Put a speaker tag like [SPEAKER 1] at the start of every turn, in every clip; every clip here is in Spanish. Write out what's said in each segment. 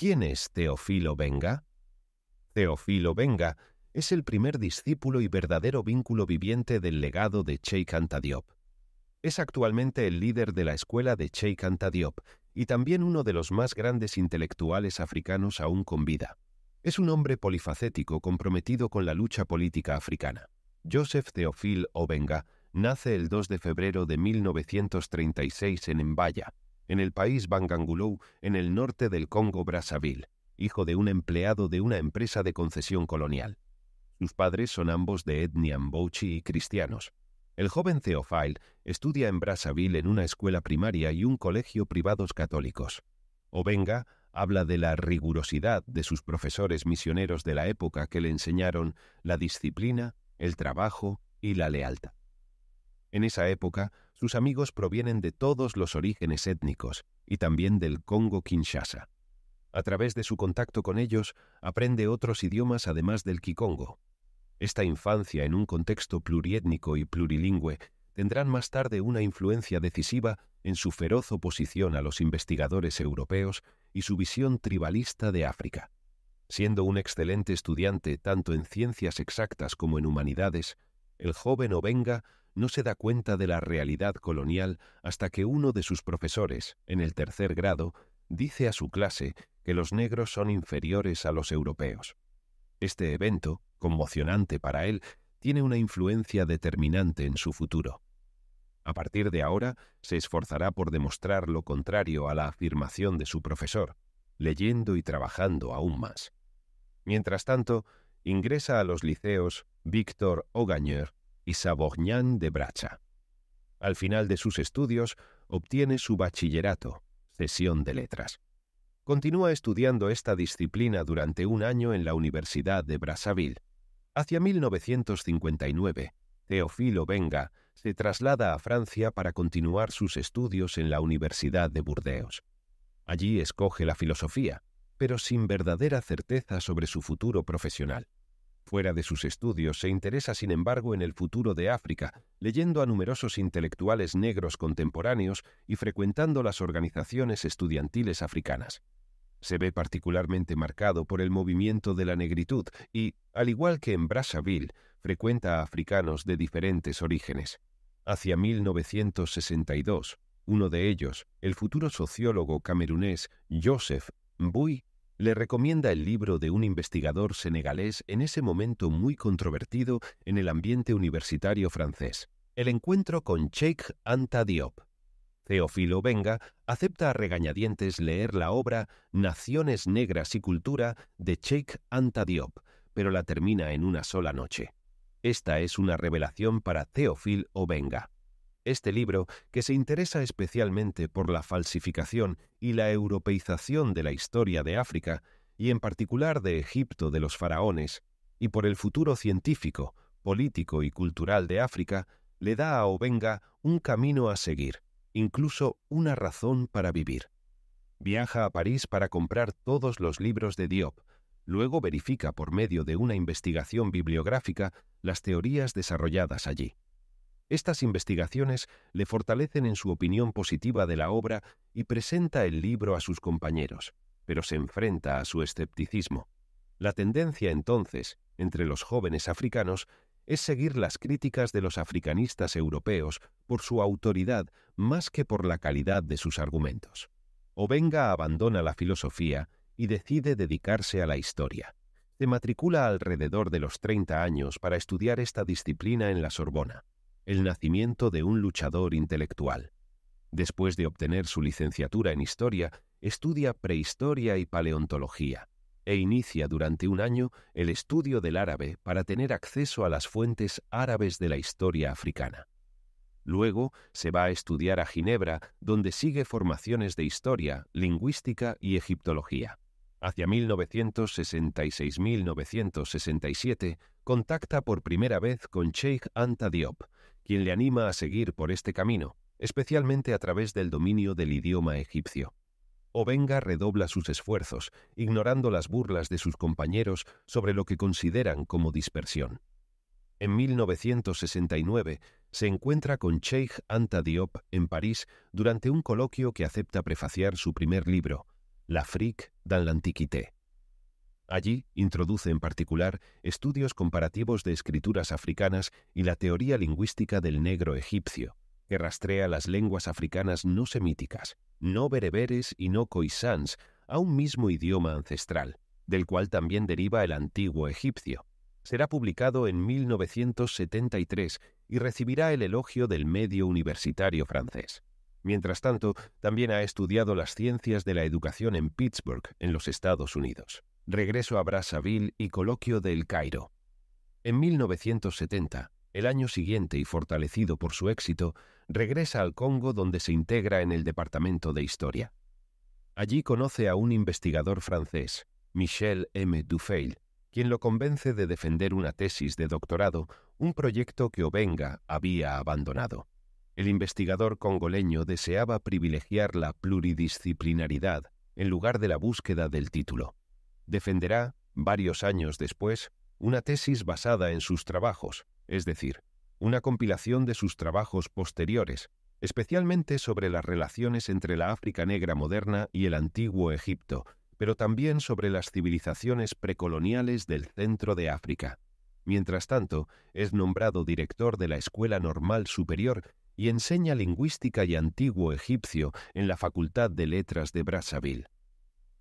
[SPEAKER 1] ¿Quién es Teófilo Benga? Teófilo Benga es el primer discípulo y verdadero vínculo viviente del legado de Cheikh Anta Diop. Es actualmente el líder de la escuela de Cheikh Anta Diop y también uno de los más grandes intelectuales africanos aún con vida. Es un hombre polifacético comprometido con la lucha política africana. Joseph Théophile Obenga nace el 2 de febrero de 1936 en Mbaya, en el país Bangangulou, en el norte del Congo-Brazzaville, hijo de un empleado de una empresa de concesión colonial. Sus padres son ambos de etnia Mbouchi y cristianos. El joven Théophile estudia en Brazzaville en una escuela primaria y un colegio privados católicos. Obenga habla de la rigurosidad de sus profesores misioneros de la época que le enseñaron la disciplina, el trabajo y la lealtad. En esa época, sus amigos provienen de todos los orígenes étnicos y también del Congo-Kinshasa. A través de su contacto con ellos, aprende otros idiomas además del kikongo. Esta infancia en un contexto pluriétnico y plurilingüe tendrán más tarde una influencia decisiva en su feroz oposición a los investigadores europeos y su visión tribalista de África. Siendo un excelente estudiante tanto en ciencias exactas como en humanidades, el joven Obenga no se da cuenta de la realidad colonial hasta que uno de sus profesores, en el tercer grado, dice a su clase que los negros son inferiores a los europeos. Este evento, conmocionante para él, tiene una influencia determinante en su futuro. A partir de ahora, se esforzará por demostrar lo contrario a la afirmación de su profesor, leyendo y trabajando aún más. Mientras tanto, ingresa a los liceos Victor Augagneur y Savorgnan de Bratcha. Al final de sus estudios, obtiene su bachillerato, cesión de letras. Continúa estudiando esta disciplina durante un año en la Universidad de Brazzaville. Hacia 1959, Théophile Obenga se traslada a Francia para continuar sus estudios en la Universidad de Burdeos. Allí escoge la filosofía, pero sin verdadera certeza sobre su futuro profesional. Fuera de sus estudios se interesa, sin embargo, en el futuro de África, leyendo a numerosos intelectuales negros contemporáneos y frecuentando las organizaciones estudiantiles africanas. Se ve particularmente marcado por el movimiento de la negritud y, al igual que en Brazzaville, frecuenta a africanos de diferentes orígenes. Hacia 1962, uno de ellos, el futuro sociólogo camerunés Joseph Mbui, le recomienda el libro de un investigador senegalés en ese momento muy controvertido en el ambiente universitario francés, El encuentro con Cheikh Anta Diop. Théophile Obenga acepta a regañadientes leer la obra Naciones Negras y Cultura de Cheikh Anta Diop, pero la termina en una sola noche. Esta es una revelación para Théophile Obenga. Este libro, que se interesa especialmente por la falsificación y la europeización de la historia de África, y en particular de Egipto de los faraones, y por el futuro científico, político y cultural de África, le da a Obenga un camino a seguir, incluso una razón para vivir. Viaja a París para comprar todos los libros de Diop, luego verifica por medio de una investigación bibliográfica las teorías desarrolladas allí. Estas investigaciones le fortalecen en su opinión positiva de la obra y presenta el libro a sus compañeros, pero se enfrenta a su escepticismo. La tendencia entonces, entre los jóvenes africanos, es seguir las críticas de los africanistas europeos por su autoridad más que por la calidad de sus argumentos. Obenga abandona la filosofía y decide dedicarse a la historia. Se matricula alrededor de los 30 años para estudiar esta disciplina en la Sorbona, el nacimiento de un luchador intelectual. Después de obtener su licenciatura en Historia, estudia Prehistoria y Paleontología, e inicia durante un año el estudio del árabe para tener acceso a las fuentes árabes de la historia africana. Luego se va a estudiar a Ginebra, donde sigue formaciones de historia, lingüística y egiptología. Hacia 1966-1967, contacta por primera vez con Cheikh Anta Diop, quien le anima a seguir por este camino, especialmente a través del dominio del idioma egipcio. Obenga redobla sus esfuerzos, ignorando las burlas de sus compañeros sobre lo que consideran como dispersión. En 1969 se encuentra con Cheikh Anta Diop en París durante un coloquio que acepta prefaciar su primer libro, L'Afrique dans l'Antiquité. Allí introduce en particular estudios comparativos de escrituras africanas y la teoría lingüística del negro egipcio, que rastrea las lenguas africanas no semíticas, no bereberes y no khoisans a un mismo idioma ancestral, del cual también deriva el antiguo egipcio. Será publicado en 1973 y recibirá el elogio del medio universitario francés. Mientras tanto, también ha estudiado las ciencias de la educación en Pittsburgh, en los Estados Unidos. Regreso a Brazzaville y coloquio de El Cairo. En 1970, el año siguiente y fortalecido por su éxito, regresa al Congo donde se integra en el Departamento de Historia. Allí conoce a un investigador francés, Michel M. Dufeil, quien lo convence de defender una tesis de doctorado, un proyecto que Obenga había abandonado. El investigador congoleño deseaba privilegiar la pluridisciplinaridad en lugar de la búsqueda del título. Defenderá, varios años después, una tesis basada en sus trabajos, es decir, una compilación de sus trabajos posteriores, especialmente sobre las relaciones entre la África negra moderna y el antiguo Egipto, pero también sobre las civilizaciones precoloniales del centro de África. Mientras tanto, es nombrado director de la Escuela Normal Superior y enseña lingüística y antiguo egipcio en la Facultad de Letras de Brazzaville.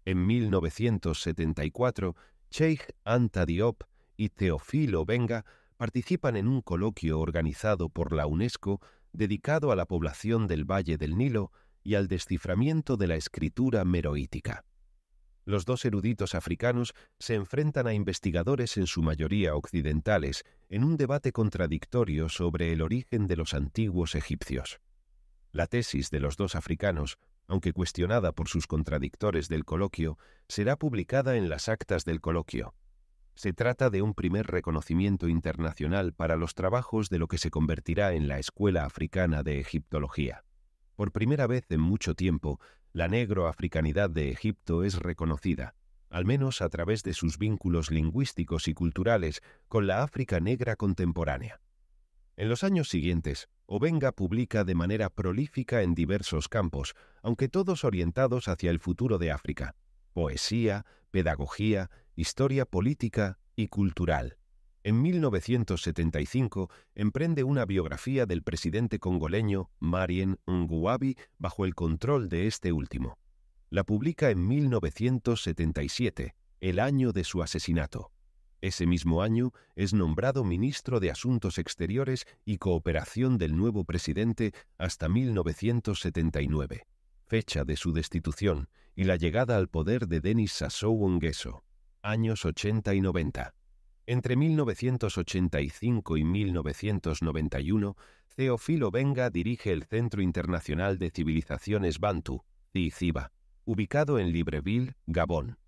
[SPEAKER 1] En 1974, Cheikh Anta Diop y Théophile Obenga participan en un coloquio organizado por la UNESCO dedicado a la población del Valle del Nilo y al desciframiento de la escritura meroítica. Los dos eruditos africanos se enfrentan a investigadores en su mayoría occidentales en un debate contradictorio sobre el origen de los antiguos egipcios. La tesis de los dos africanos, aunque cuestionada por sus contradictores del coloquio, será publicada en las actas del coloquio. Se trata de un primer reconocimiento internacional para los trabajos de lo que se convertirá en la Escuela Africana de Egiptología. Por primera vez en mucho tiempo, la negroafricanidad de Egipto es reconocida, al menos a través de sus vínculos lingüísticos y culturales con la África negra contemporánea. En los años siguientes, Obenga publica de manera prolífica en diversos campos, aunque todos orientados hacia el futuro de África: poesía, pedagogía, historia política y cultural. En 1975 emprende una biografía del presidente congoleño Marien Ngouabi bajo el control de este último. La publica en 1977, el año de su asesinato. Ese mismo año es nombrado ministro de Asuntos Exteriores y Cooperación del nuevo presidente hasta 1979, fecha de su destitución y la llegada al poder de Denis Sassou Nguesso, años 80 y 90. Entre 1985 y 1991, Théophile Obenga dirige el Centro Internacional de Civilizaciones Bantu, CICIBA, ubicado en Libreville, Gabón.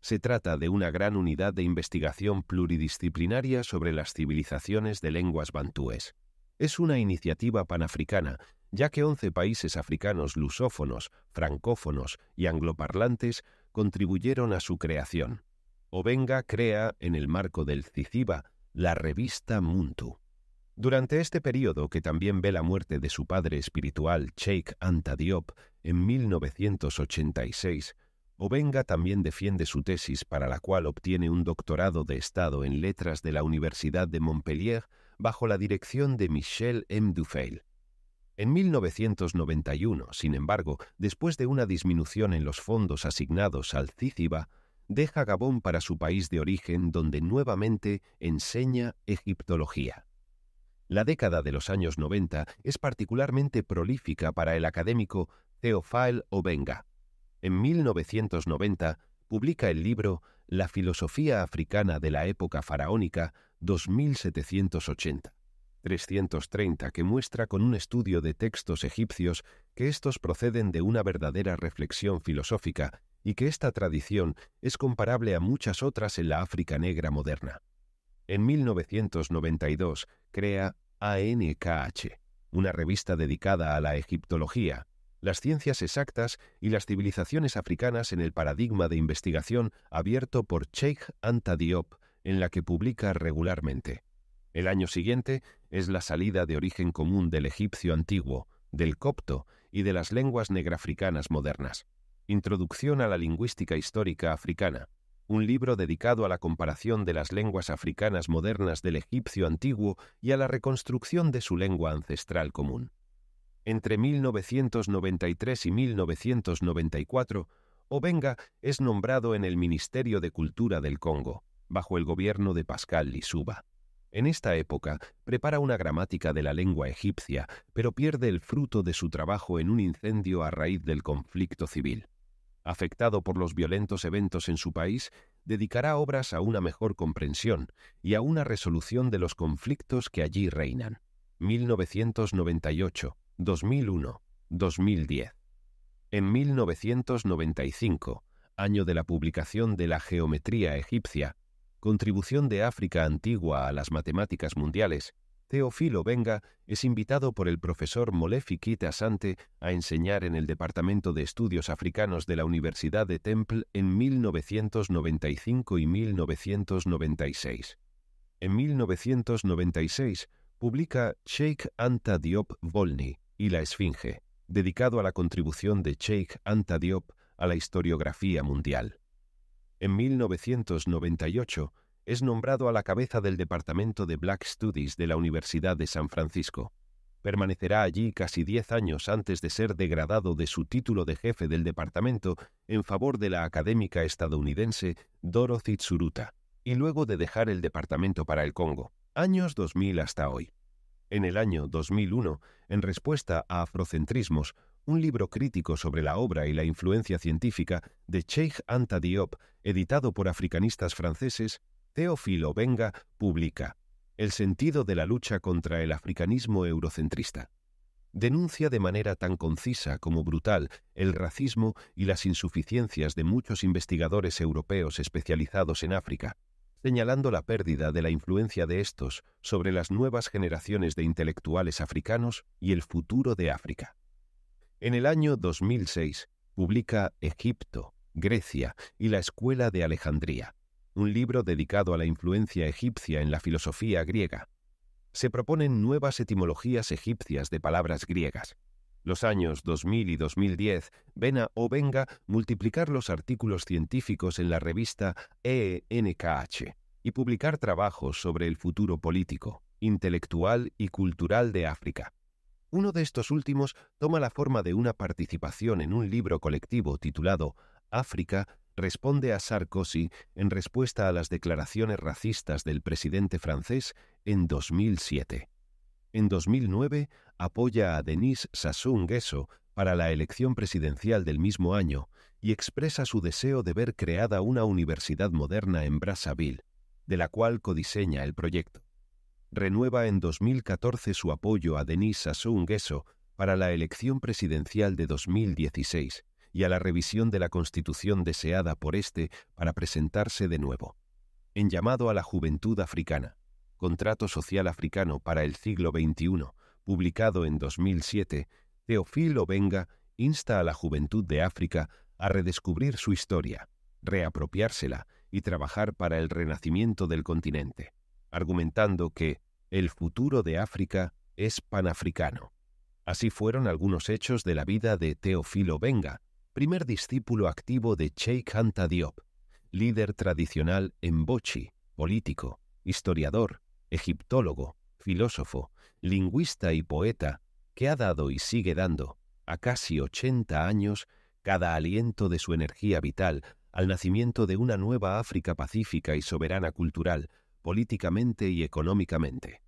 [SPEAKER 1] Se trata de una gran unidad de investigación pluridisciplinaria sobre las civilizaciones de lenguas bantúes. Es una iniciativa panafricana, ya que 11 países africanos lusófonos, francófonos y angloparlantes contribuyeron a su creación. Obenga crea, en el marco del CICIBA, la revista Muntu. Durante este período, que también ve la muerte de su padre espiritual, Cheikh Anta Diop, en 1986, Obenga también defiende su tesis, para la cual obtiene un doctorado de Estado en Letras de la Universidad de Montpellier bajo la dirección de Michel M. Dufeil. En 1991, sin embargo, después de una disminución en los fondos asignados al CICIBA, deja Gabón para su país de origen, donde nuevamente enseña egiptología. La década de los años 90 es particularmente prolífica para el académico Théophile Obenga. En 1990 publica el libro La filosofía africana de la época faraónica 2780-330, que muestra con un estudio de textos egipcios que estos proceden de una verdadera reflexión filosófica y que esta tradición es comparable a muchas otras en la África negra moderna. En 1992 crea ANKH, una revista dedicada a la egiptología, las ciencias exactas y las civilizaciones africanas en el paradigma de investigación abierto por Cheikh Anta Diop, en la que publica regularmente. El año siguiente es la salida de origen común del egipcio antiguo, del copto y de las lenguas negrafricanas modernas. Introducción a la lingüística histórica africana, un libro dedicado a la comparación de las lenguas africanas modernas del egipcio antiguo y a la reconstrucción de su lengua ancestral común. Entre 1993 y 1994, Obenga es nombrado en el Ministerio de Cultura del Congo, bajo el gobierno de Pascal Lissouba. En esta época, prepara una gramática de la lengua egipcia, pero pierde el fruto de su trabajo en un incendio a raíz del conflicto civil. Afectado por los violentos eventos en su país, dedicará obras a una mejor comprensión y a una resolución de los conflictos que allí reinan. 1998, 2001, 2010. En 1995, año de la publicación de La geometría egipcia, Contribución de África antigua a las matemáticas mundiales, Théophile Obenga es invitado por el profesor Molefi Kite Asante a enseñar en el Departamento de Estudios Africanos de la Universidad de Temple en 1995 y 1996. En 1996 publica Cheikh Anta Diop Volny y la Esfinge, dedicado a la contribución de Cheikh Anta Diop a la historiografía mundial. En 1998 es nombrado a la cabeza del Departamento de Black Studies de la Universidad de San Francisco. Permanecerá allí casi 10 años antes de ser degradado de su título de jefe del departamento en favor de la académica estadounidense Dorothy Tsuruta, y luego de dejar el departamento para el Congo, años 2000 hasta hoy. En el año 2001, en respuesta a Afrocentrismos, un libro crítico sobre la obra y la influencia científica de Cheikh Anta Diop, editado por africanistas franceses, Théophile Obenga publica El sentido de la lucha contra el africanismo eurocentrista. Denuncia de manera tan concisa como brutal el racismo y las insuficiencias de muchos investigadores europeos especializados en África, señalando la pérdida de la influencia de estos sobre las nuevas generaciones de intelectuales africanos y el futuro de África. En el año 2006 publica Egipto, Grecia y la Escuela de Alejandría, un libro dedicado a la influencia egipcia en la filosofía griega. Se proponen nuevas etimologías egipcias de palabras griegas. Los años 2000 y 2010 ven a Obenga multiplicar los artículos científicos en la revista ENKH y publicar trabajos sobre el futuro político, intelectual y cultural de África. Uno de estos últimos toma la forma de una participación en un libro colectivo titulado África responde a Sarkozy en respuesta a las declaraciones racistas del presidente francés en 2007. En 2009 apoya a Denis Sassou Nguesso para la elección presidencial del mismo año y expresa su deseo de ver creada una universidad moderna en Brazzaville, de la cual codiseña el proyecto. Renueva en 2014 su apoyo a Denis Sassou Nguesso para la elección presidencial de 2016 y a la revisión de la Constitución deseada por este para presentarse de nuevo. En Llamado a la Juventud Africana, Contrato Social Africano para el siglo XXI, publicado en 2007, Théophile Obenga insta a la juventud de África a redescubrir su historia, reapropiársela y trabajar para el renacimiento del continente, argumentando que el futuro de África es panafricano. Así fueron algunos hechos de la vida de Théophile Obenga, primer discípulo activo de Cheikh Anta Diop, líder tradicional en Bochi, político, historiador, egiptólogo, filósofo, lingüista y poeta, que ha dado y sigue dando, a casi 80 años, cada aliento de su energía vital al nacimiento de una nueva África pacífica y soberana cultural, políticamente y económicamente.